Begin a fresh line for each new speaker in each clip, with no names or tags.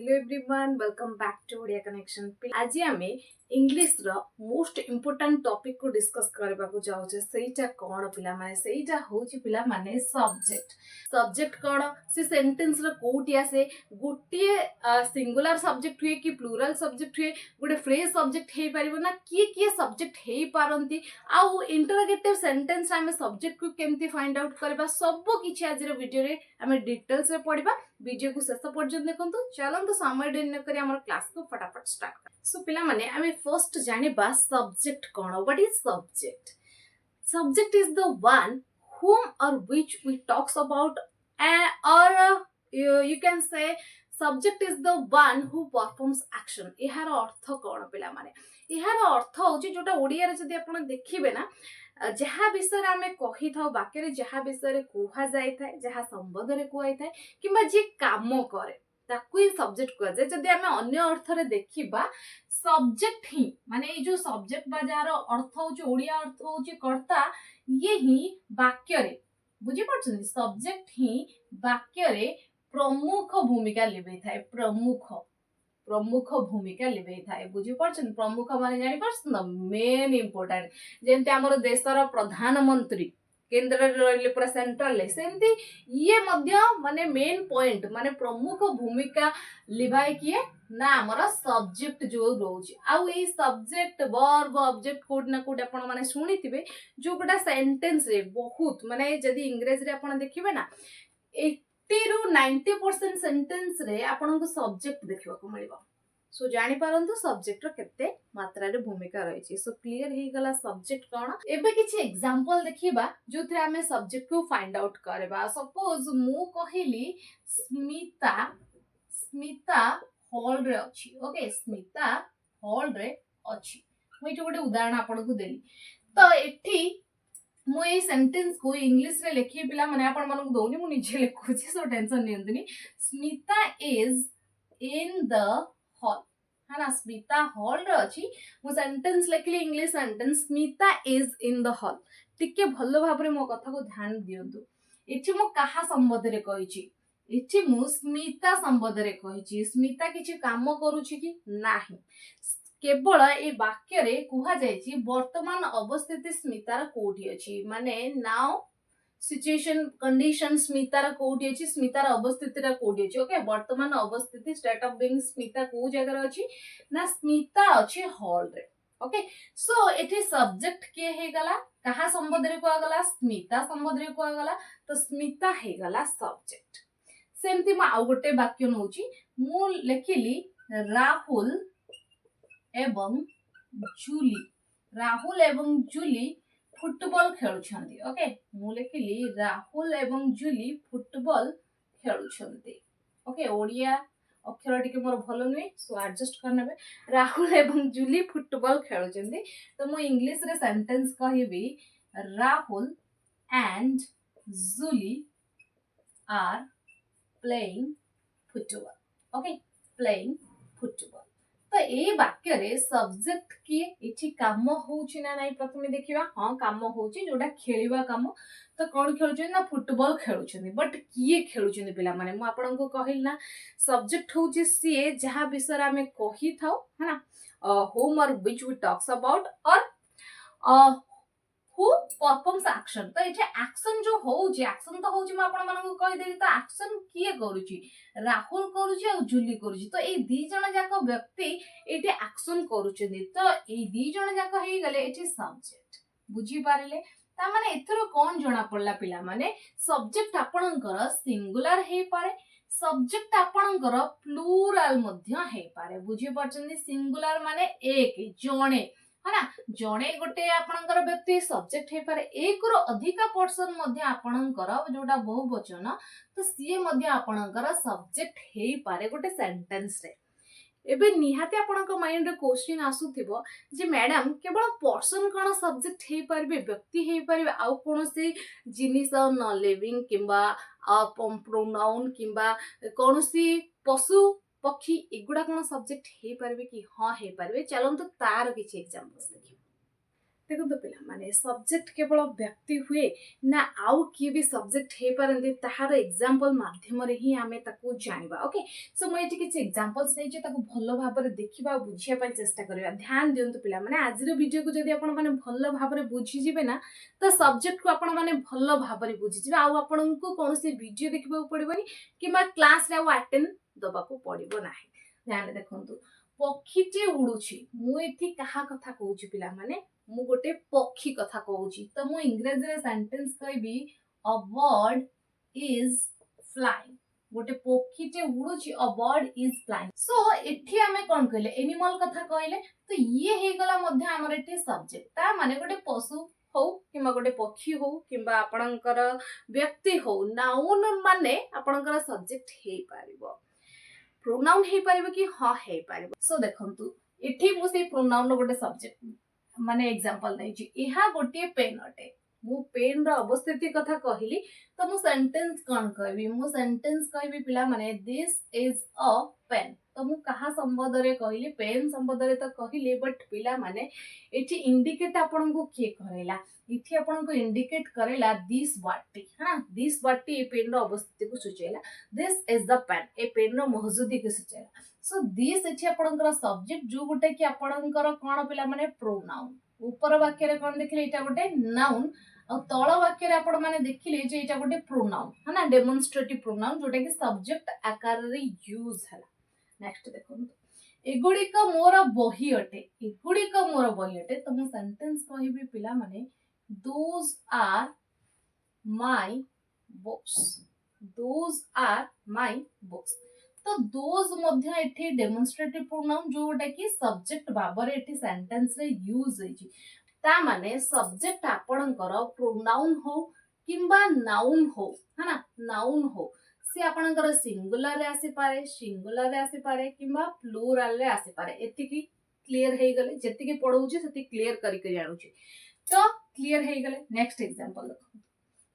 Hello everyone welcome back to Odia connection. आज आम English रो मोस्ट इम्पोर्टेंट टॉपिक को डिस्कस करबा को जाउछे। सेटा कोन पिला माने सेटा होची पिला माने सब्जेक्ट। सब्जेक्ट कोन से सेंटेंस रो कोठी आसे गोटे सिंगुलर सब्जेक्ट हुए कि प्लूरल सब्जेक्ट हुए गोटे फ्रेज सब्जेक्ट हे परिबो ना किए सब्जेक्ट हे पारंती आउ इंटरोगेटिव सेंटेंस आमे सब्जेक्ट को केमती फाइंड आउट करबा सब किछि आज रो वीडियो रे आमे डिटेल्स रे पढिबा। वीडियो को शेष पर्यंत देखो। चलते समय डेरी न आम क्लास को फटाफट स्टार्ट कर। सो पिला माने आमे फर्स्ट जानिबा सब्जेक्ट कोन। What is subject? Subject is the one whom or which we talks about or you can say subject is the one who performs action। यार अर्थ कौन पिला माने? यार अर्थ होची जोटा ओडिया रे जदी आपण देखिबे ना जहाँ विषय आम कही था वाक्य जहाँ विषय कह जाए जहाँ संबंध में कहुई था कि जी कम करे ताकू ही सब्जेक्ट कह जाए। जदि आम अन्य अर्थ रे देखिबा सब्जेक्ट ही माने ये जो सब्जेक्ट बा जार अर्थ होची ओडिया अर्थ होची कर्ता ये ही वाक्य रे बुझी पड़छन। सब्जेक्ट ही वाक्य रे प्रमुख भूमिका लिबे थाए। प्रमुख भूमिका लिबे थाए बुझी पड़छन। प्रमुख माने जानि परछन मेन इंपोर्टेंट जेंते हमर देशर प्रधानमंत्री केंद्र रे पूरा सेंट्रल ले सेंती ये मध्य माने मेन पॉइंट माने प्रमुख भूमिका लिबाय किए ना हमर सब्जेक्ट जो रोज आउ a subject verb object code ना कोड आपण माने सुनिथिबे जो गोटा सेंटेंस रे बहुत माने जदी इंग्लिश रे आपण देखिबे ना 80 ରୁ 90% सेंटेंस रे आपण को सब्जेक्ट देखिबा को मिलबो। सो जानि पारंतु सब्जेक्ट रो केते मात्रा रे भूमिका रही छी। सो क्लियर हे गला सब्जेक्ट कोन। एबे किछि एग्जांपल देखिबा जोथरे हमें सब्जेक्ट को फाइंड आउट करबा। सपोज मु कहिली स्मिता स्मिता हॉल रे अछि। ओके स्मिता हॉल रे अछि। मु इटो गोटे उदाहरण आपण को देली तो एठी मु ए सेंटेंस को इंग्लिश रे लिखि पिला माने आपण मन को दोनी मु निजे लिखु छी। सो टेंशन नियंतनी। Smita is in the hall है ना स्मिता हॉल रे अछि। मु सेंटेंस लिखली English sentence Smita is in the hall. टिके भलो भाबरे मो कथा को ध्यान दियंतु। एठी मु कहा संबंध रे कहिछि एठी मु स्मिता संबंध रे कहिछि। स्मिता किछि काम करूछि कि नाही केवल ए वाक्य रे कुहा जायछि वर्तमान अवस्थिति स्मितार कोठी अछि माने नाउ सिचुएशन कंडीशन स्मितार कोठी अछि स्मितार अवस्थिति रा कोठी अछि। ओके वर्तमान अवस्थिति स्टेट ऑफ बीइंग स्मिता को जगह अछि ना स्मिता अछि हॉल रे। ओके सो एठी सब्जेक्ट के हे गला कहा संबंध रे कोआ गला स्मिता संबंध रे कोआ गला तो स्मिता हे गला सब्जेक्ट। सेमति म आउ गोटे वाक्य नउची मु लेखिली राहुल एवं जूली राहुल एवं जूली फुटबॉल खेलुछंती। ओके मु लेखिली राहुल एवं जूली फुटबॉल खेलुछंती। ओके ओडिया अक्षर टिके मोर भलो नुई सो एडजस्ट करनेबे। राहुल एवं जूली फुटबॉल खेलुछंती तो मु इंग्लिश रे सेंटेंस कहिबी Rahul and Julie are playing football. Okay playing football तो ए वाक्य रे सब्जेक्ट किए एठी काम होउछि ना नाही प्रथमे देखिबा। हां काम होउछि जोडा खेलिबा काम तो कोन खेलुछन ना फुटबॉल खेलुछन बट किए खेलुछन पिला माने मु आपन को कहिल ना सब्जेक्ट होउछि सी जहा विषय हमें कहि थाओ है ना होम और व्हिच वी टॉक्स अबाउट और who performs action तो एठे एक्शन जो होउछि एक्शन तो होउछि म आपन मन को कहि देली तो एक्शन किए करूछि राहुल करूछि और जूली करूछि तो ए दी जण जाक व्यक्ति एठे एक्शन करूछथि तो ए दी जण जाक हे गले एठे सब्जेक्ट बुझी पारिले। ता माने एथरो कोन जणा पडला पिला माने सब्जेक्ट आपणकर सिंगुलर हे पारे सब्जेक्ट आपणकर प्लूरल मध्य हे पारे बुझी परछन्ती। सिंगुलर माने एक जणे है ना जणे गोटे आपणकर व्यक्ति सब्जेक्ट हे पारे एक रो अधिका पर्सन मध्य आपणकर जोटा बहुवचन तो सीए मध्य आपणकर सब्जेक्ट हे पारे गोटे सेंटेंस रे। एबे निहाते आपणक माइंड रे क्वेश्चन आसुथिबो जे मैडम केवल पर्सन कोन सब्जेक्ट हे पारबे व्यक्ति हे पारबे आउ कोनोसी जिनिस न लिविंग किंबा प्रोनाउन किंबा कोनोसी पशु पक्षी एगुडा कोन सब्जेक्ट हे पारबे कि हां हे पारबे। चलंतु तार किछि एग्जांपल्स देखियो। देखो पिला माने सब्जेक्ट केवल व्यक्ति हुए ना आउ किए भी सब्जेक्ट हे पारंती ताहार एग्जांपल माध्यम रे ही आमे ताकू जानिबा ओके सो मैं एठी किछ एग्जांपल्स नै जे ताकू भलो भाबरे देखिबा बुझिया पय चेष्टा करबा ध्यान दियंतु पिला माने आज रो वीडियो को जदी आपण माने भलो भाबरे बुझि जिवे ना तो सब्जेक्ट को आपण माने भलो भाबरे बुझि जिवे आउ आपण को कोनोसी वीडियो देखिबा पड़िबनी किबा क्लास रे आउ अटेंड दबा को पड़िबो नाही ध्यान देखंतु पक्षीटे उड़ुछि मु एठी कहा कथा कहूछि पिला माने मु गोटे पक्षी कथा कहूछि तो मु इंग्लिश रे सेंटेंस कहबी अ बर्ड इज फ्लाइंग गोटे पक्षीटे उड़ुछि a bird is flying so एठी हमें कोन कहले एनिमल कथा कहले तो ये हे गला मध्ये हमर एठी सब्जेक्ट ता माने गोटे पशु हो किंबा गोटे पक्षी हो किंबा आपणकर व्यक्ति हो नाउन माने आपणकर सब्जेक्ट हे पारिबो प्रोनाउन हे पारिबो कि हा हे पारिबो सो देखंतु एठी मु से प्रोनाउन गोटे सब्जेक्ट माने एग्जांपल नै छी एहा गोटे पेन अटे मु पेन रो अवस्थिति कथा कहिली तो मु सेंटेंस कोन कहबी मु सेंटेंस कहबी पिला माने दिस इज अ पेन तो मु कहा संबंध रे कहिली पेन संबंध रे तो कहिली बट पिला माने एठी इंडिकेट आपन को के करेला इथि आपन को इंडिकेट करेला दिस वाटी हां दिस वाटी ए पेन रो अवस्थिति को सूचेला this is the pen a pen रो मौजूदगी को सूचेला सो दिस एठी आपनकर सब्जेक्ट जो गोटे कि आपनकर कोन पिला माने प्रोनाउन ऊपर वाक्य रे कोन देखले एटा गोटे नाउन और तळ वाक्य रे आपण माने देखिले जे एटा गोटे प्रोनाउन है ना डेमोन्स्ट्रेटिव प्रोनाउन जोटा कि सब्जेक्ट आकार रे यूज हला नेक्स्ट देखो एगुडी का मोर बही अटे एगुडी का मोर बही अटे तो मु सेंटेंस कहबी पिला माने those are my books those are my books तो दोज मध्य एठी डेमोन्स्ट्रेटिव प्रोनाउन जोटा कि सब्जेक्ट बाबरे एठी सेंटेंस रे यूज होई छी ता माने सब्जेक्ट आपणकर प्रोनाउन हो किंबा नाउन हो है ना नाउन हो से आपणकर सिंगुलर रे आसी पारे किंबा प्लूरल रे आसी पारे एति की क्लियर हे गले जति की पढौछि सति क्लियर करि करि आनुछि तो क्लियर हे गले नेक्स्ट एग्जांपल देखो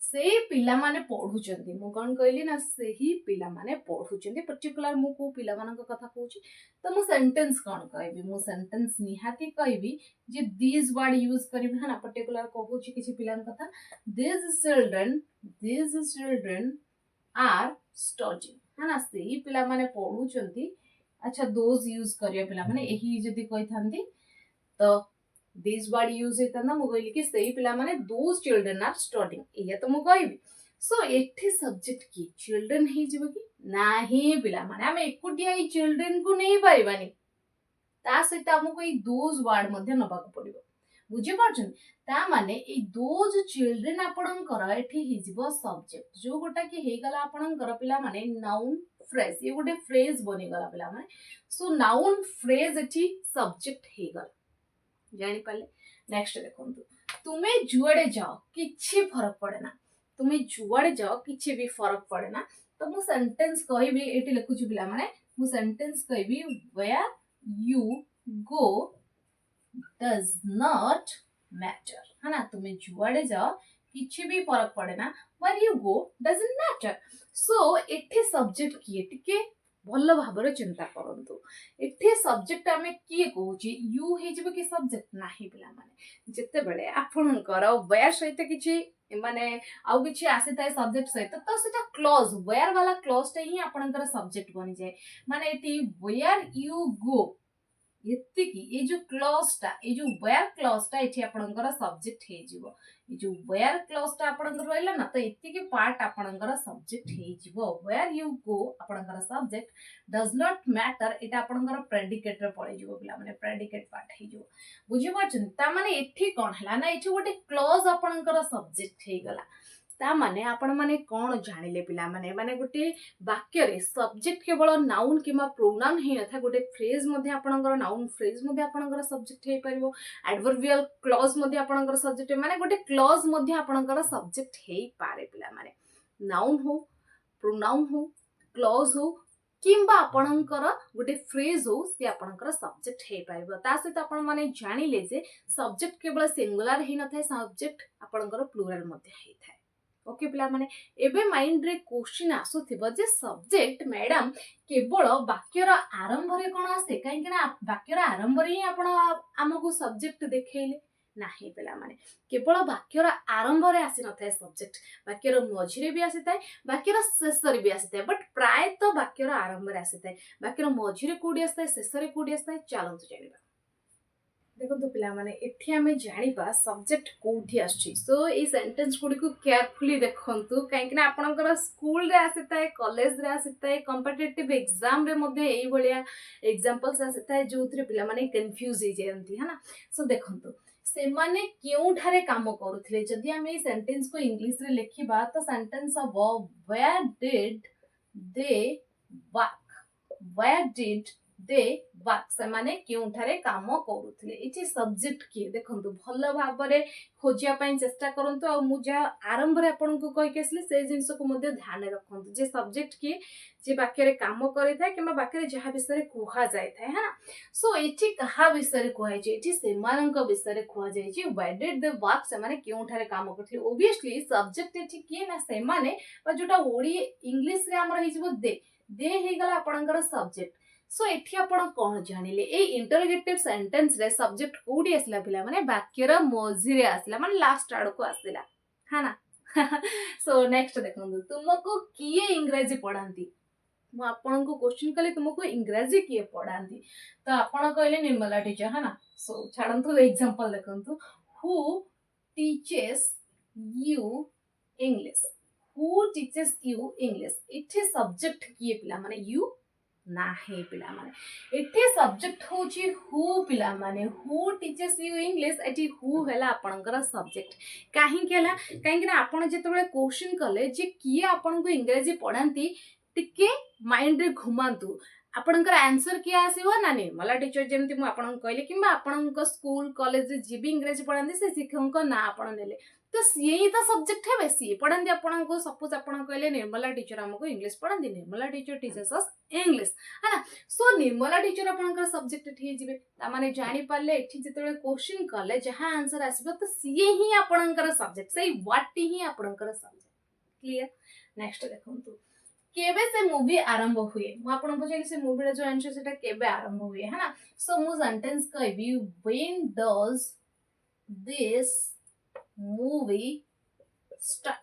से पिला माने पढुचंदी मु कोन कहली ना सेही पिला माने पढुचंदी पर्टिकुलर मु को पिला मानक कथा कहूछि तो मु सेंटेंस कोन कहबी मु सेंटेंस निहाती कहबी जे दिस वर्ड यूज करबी हना पर्टिकुलर कहूछि किछि पिलान कथा these children आर स्टडीइंग है ना सेही पिला माने पढुचंती अच्छा दोज यूज करिया पिला माने एही जदी कहि थांती तो दिस वर्ड यूज हेता ना मु कहली कि सेही पिला माने दोज चिल्ड्रन आर स्टडीइंग एया तो मु कहबी सो एठी सब्जेक्ट की चिल्ड्रन हे जिवो कि नाही पिला माने हम एकुटिया ई चिल्ड्रन को नै पाइबानी ता सहित हमको ई दोज वर्ड मध्ये नबाक पड़िबो बुझि पाछन ता माने ए दोज चिल्ड्रन आपणकर एठी हिजबो सब्जेक्ट जो गोटा कि हे गला आपणकर पिला माने नाउन फ्रेज ये गोटे फ्रेज बनि गला पिला माने सो नाउन फ्रेज एठी सब्जेक्ट हे गला जानि पाले नेक्स्ट देखंतु तुमे जुआडे जाओ किछि फरक पड़े ना तुमे जुआडे जाओ किछि भी फरक पड़े ना तो मु सेंटेंस कहबी एठी लिखुछि पिला माने मु सेंटेंस कहबी where you go does not matter है ना तुम्हें जुआडे जाओ किछि भी फरक पड़े ना where you go doesn't matter so एठी सब्जेक्ट किए टिके भल भाबरे चिंता करंतु एठी सब्जेक्ट हमें किए कहूची यू हे जबे कि सब्जेक्ट नाही पिला माने जते बेले आपनकर where सहित किछि माने आउ किछि आसे ताय सब्जेक्ट सहित तो सेटा क्लॉज where वाला क्लॉज टे ही आपनकर सब्जेक्ट बनि जाय माने एठी where you go एति की ए जो क्लॉज टा ए जो वेयर क्लॉज टा एठी आपनकर सब्जेक्ट हे जिवो ए जो वेयर क्लॉज टा आपनकर रहला ना तो एति के पार्ट आपनकर सब्जेक्ट हे जिवो वेयर यू गो आपनकर सब्जेक्ट डज नॉट मैटर एटा आपनकर प्रेडिकेट रे पड़े जिवो पिला माने प्रेडिकेट पार्ट हे जिवो बुझि पाछन ता माने एठी कोन हला ना एठी गोटे क्लॉज आपनकर सब्जेक्ट हे गला ता माने आपण माने कोन जानिले पिला माने माने गोटे वाक्य रे सब्जेक्ट केवल नाउन किमा प्रोनाउन हे अथा गोटे फ्रेज मध्ये आपणकर नाउन फ्रेज मध्ये आपणकर सब्जेक्ट हे परिबो एडवर्बियल क्लॉज मध्ये आपणकर सब्जेक्ट माने गोटे क्लॉज मध्ये आपणकर सब्जेक्ट हे पारे पिला माने नाउन हो प्रोनाउन हो क्लॉज हो किंबा आपणकर गोटे फ्रेज हो से आपणकर सब्जेक्ट हे परिबो ता सहित आपण माने जानिले जे सब्जेक्ट केवल सिंगुलर हे नथाय सब्जेक्ट आपणकर प्लुरल मध्ये हे थाय ओके पिला माने एबे माइंड रे क्वेश्चन आसुथिबो जे सब्जेक्ट मैडम केवल वाक्यर आरंभ रे कोन आसे काहे कि ना वाक्यर आरंभ रे ही आपण हमकु सब्जेक्ट देखैले ନାହିଁ ପିଲାମାନେ କେବଳ ବାକ୍ୟର ଆରମ୍ଭରେ ଆସିନଥାଏ ସବଜେକ୍ଟ ବାକ୍ୟର ମଝିରେ ବି ଆସିଥାଏ ବାକ୍ୟର ଶେଷରେ ବି ଆସିଥାଏ ବଟ୍ ପ୍ରାୟତଃ ବାକ୍ୟର ଆରମ୍ଭରେ ଆସିଥାଏ ବାକ୍ୟର ମଝିରେ କୋଉଠି ଆସିଥାଏ ଶେଷରେ କୋଉଠି ଆସିଥାଏ ଚାଲନ୍ତୁ ଜାଣିବା देखो पिलामाने एठी आमे जानिबा सब्जेक्ट कोठी आछि सो ए सेंटेंस गुडी को केयरफुली देखंतु काहेकि ना आपनकर स्कूल रे आसिताय कॉलेज रे आसिताय कॉम्पिटिटिव एग्जाम रे मध्ये एई भलिया एग्जांपल्स आसिताय जोथरे पिलामाने कंफ्यूज हे जेंती है ना सो देखंतु सेमाने केउठारे काम करूथिले जदि आमे ए सेंटेंस को इंग्लिश रे लिखिबा तो सेंटेंस हबो where did they work where did they work से केउठारे काम करूथिले इछि सब्जेक्ट किए देखंतु भल भाबरे खोजिया पई चेष्टा करंतु आ मु जा आरंभ रे आपन को कहि केसले से जिंस को मध्ये ध्यान रखंतु जे सब्जेक्ट किए जे वाक्य रे काम करि थाए किबा वाक्य रे जहा विषय रे कुहा जाय थाए है ना सो इछि कहा विषय रे कुहा जे इछि सेमानन को विषय रे कुहा जाय छि व्हाई डिड दे वर्क से केउठारे काम करथिले ओबियसली सब्जेक्ट इछि किए ना सेमाने बा जोटा ओडी इंग्लिश रे हमर हिजबो दे हे गला आपनकर सब्जेक्ट सो एठी आपण कोन जानिले ए इंटरोगेटिव सेंटेंस रे सब्जेक्ट कोडी आसला पिला माने वाक्यर मझिरे आसला माने लास्ट आड़ को आसला है ना सो नेक्स्ट देखंतु तुमको किए इंग्रजी पढांती मु आपन को क्वेश्चन कले तुमको इंग्रजी किए पढांती तो आपण कहले निर्मला टीचर है ना सो छाडंतु एग्जांपल देखंतु who teaches you English who teaches you English इथे सब्जेक्ट किए पिला माने यू नाही पिला माने एठी सब्जेक्ट होची हु पिला माने हु टीचर्स यू इंग्लिश एठी हु हैला आपनकर सब्जेक्ट काहे केला काहे कि ना आपण जेतबेले क्वेश्चन कले जे किए आपन को इंग्रजी पढांती टिके माइंड रे घुमांतु आपनकर आंसर किया आसीबो ना निर्मला टीचर जेमति मु आपन कहले किबा आपनकर स्कूल कॉलेज रे जे भी इंग्रजी पढांती से शिक्षक ना आपन नेले तो सी ही तो सब्जेक्ट है सी पढ़ाती आपन को सपोज आपन कहले निर्मला टीचर हमको इंग्लिश पढ़ाती निर्मला टीचर टीचर्स अस इंग्लिश है ना सो निर्मला टीचर आपन सब्जेक्ट एठी जिवे ता माने जानि पाले एठी जेतेबेले क्वेश्चन कले जहां आंसर आसीबो तो सी ही आपन सब्जेक्ट सेही व्हाट ही आपन सब्जेक्ट क्लियर नेक्स्ट देखंतु केबे से मूवी आरंभ हुए मु आपन पछाली से मूवी रे जो आंसर सेटा केबे आरंभ हुए है ना सो मु सेंटेंस कहबी when does this movie start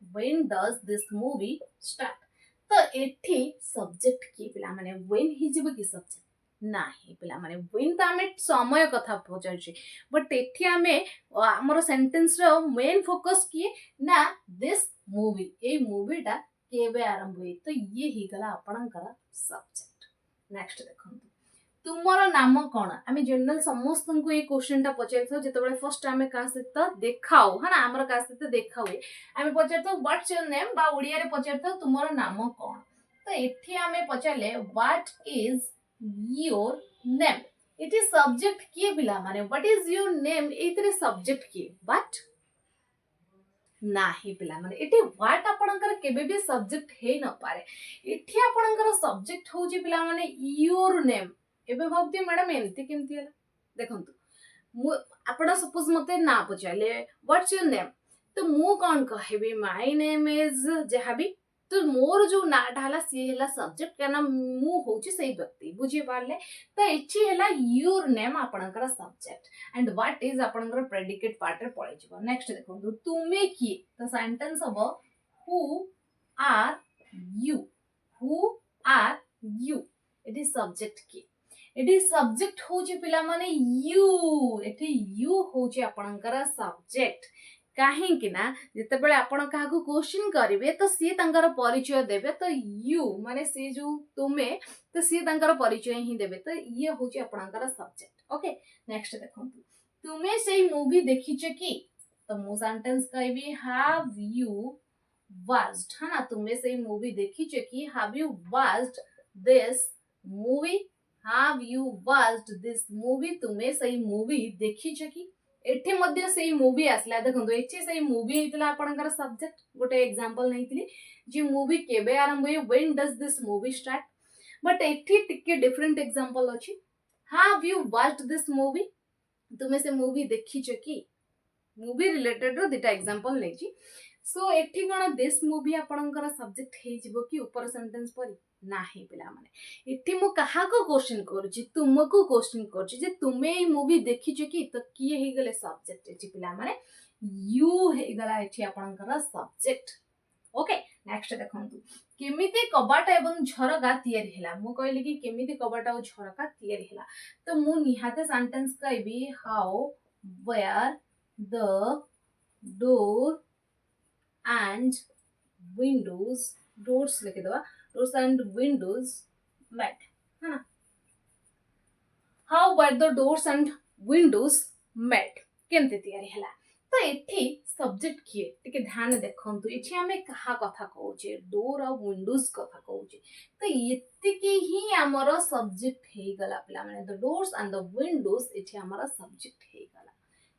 when does this movie start तो एठी सब्जेक्ट की पिला माने when ही जिबो की सब्जेक्ट नाही पिला माने when तो हमें समय कथा पहुंचाउची बट एठी हमें हमर सेंटेंस रो मेन फोकस किए ना दिस मूवी ए मूवीटा केबे आरंभ हुई तो ये ही गला आपनकर सब्जेक्ट नेक्स्ट देखंतु तुमरो नाम कोन आमे जनरल समस्त को ये क्वेश्चन टा पचारथो जेतबेले फर्स्ट आमे का सहित देखाओ है ना हमर का सहित देखा हुए आमे पचारथो व्हाट्स योर नेम बा ओडिया रे पचारथो तुमरो नाम कोन तो एठी आमे पचारले what is your name it is subject किए पिला माने व्हाट इज योर नेम एतरे सब्जेक्ट किए व्हाट नाही पिला माने एठी व्हाट आपनकर केबे भी सब्जेक्ट हे न पारे एठी आपनकर सब्जेक्ट होजी पिला माने योर नेम एबे भाबती मैडम एमती केमती हला देखंतु मु आपण सपोज मते ना पचाले व्हाट्स योर नेम तो मु कोन कहबी माय नेम इज जहाबी तो मोर जो नाटा हला सी हला सब्जेक्ट काना मु होची सही व्यक्ति बुझी पारले तो एची हला योर नेम आपनकर सब्जेक्ट एंड व्हाट इज आपनकर प्रेडिकेट पार्ट रे पळे जिवो नेक्स्ट देखंतु तुमे की तो सेंटेंस हबो who are you it is subject की एटी सब्जेक्ट होची पिला माने यू एटी यू होची आपनकर सब्जेक्ट काहे कि ना जेतेबेले आपण काहाकू क्वेश्चन करिवे तो सी तांकर परिचय देबे तो यू माने से जो तुमे तो सी तांकर परिचय ही देबे तो ये होची आपनकर सब्जेक्ट ओके नेक्स्ट देखंतु तुमे सेही मूवी देखिछे की तो मु सेंटेंस कहबी हैव यू वॉच्ड है ना तुमे सेही मूवी देखिछे की have you watched this movie Have you watched this movie तुमे सही मूवी देखी छ की एठी मध्ये सही मूवी आसला देखंतु एठी सही मूवी हेतला आपनकर सब्जेक्ट गोटे एग्जांपल नैतिली जे मूवी केबे आरंभ होय when does this movie start but एठी टिके डिफरेंट एग्जांपल अछि have you watched this movie तुमे से मूवी देखी छ की मूवी रिलेटेड रो दिटा एग्जांपल नै छी सो एठी कोन दिस मूवी आपनकर सब्जेक्ट हे जिवो की ऊपर सेंटेंस परी ନାହିଁ ପିଲାମାନେ। ଏଠି ମୁଁ କାହାକୁ କ୍ୱେଶ୍ଚିନ୍ କରୁଛି, ତୁମକୁ କ୍ୱେଶ୍ଚିନ୍ କରୁଛି ଯେ ତୁମେ ଏଇ ମୁଭି ଦେଖିଛ କି? ତ କିଏ ହେଇଗଲେ ସବଜେକ୍ଟ ଏଠି ପିଲାମାନେ? ୟୁ ହେଇଗଲା ଏଠି ଆପଣଙ୍କର ସବଜେକ୍ଟ। ଓକେ, ନେକ୍ସଟ ଦେଖନ୍ତୁ, କେମିତି କବାଟ ଏବଂ ଝରକା ତିଆରି ହେଲା? ମୁଁ କହିଲି କି କେମିତି କବାଟ ଆଉ ଝରକା ତିଆରି ହେଲା, ତ ମୁଁ ନିହାତି ସେଣ୍ଟେନ୍ସ କହିବି ହାଉ where the door and windows, doors लिखिदवा, doors and windows met, है ना? how were the doors and windows met, केमते तैयारी हला? तो एठी सब्जेक्ट किए टिके ध्यान देखंतु, एठी हमें कहा कथा कहूचे, डोर और विंडोज कथा कहूचे, तो एतिके ही हमर सब्जेक्ट हे गला पिला माने, the doors and the Windows एठी हमर सब्जेक्ट हे गला।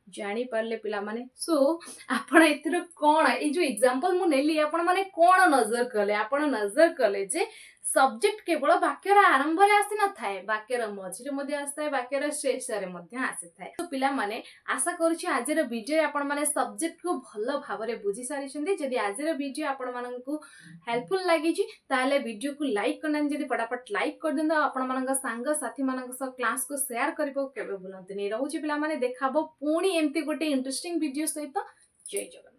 जानी पारले पिला माने। सो आपण एतिर कोन ए जो एग्जांपल मु नेली आपण माने कोन नजर कले? आपण नजर कले जे सब्जेक्ट केवल वाक्यर आरंभ रे आसी न थाए, वाक्यर मझिरे मध्ये आसी थाए, वाक्यर शेष रे मध्ये आसी थाए। तो पिला माने आशा करूची आजर वीडियो आपण माने सब्जेक्ट को भलो भाबरे बुझी सारी छथि। जदि आजर वीडियो आपण माननकु हेल्पफुल लागि छि ताले वीडियो को लाइक करना, जदि फटाफट लाइक कर देंदा, आपण मानक संग साथी मानक स क्लास को शेयर करिपो केबे भूलंतनी। रहूची पिला माने, देखाबो पुणी एमती गोटे इंटरेस्टिंग वीडियो सहित। जय जगन्नाथ।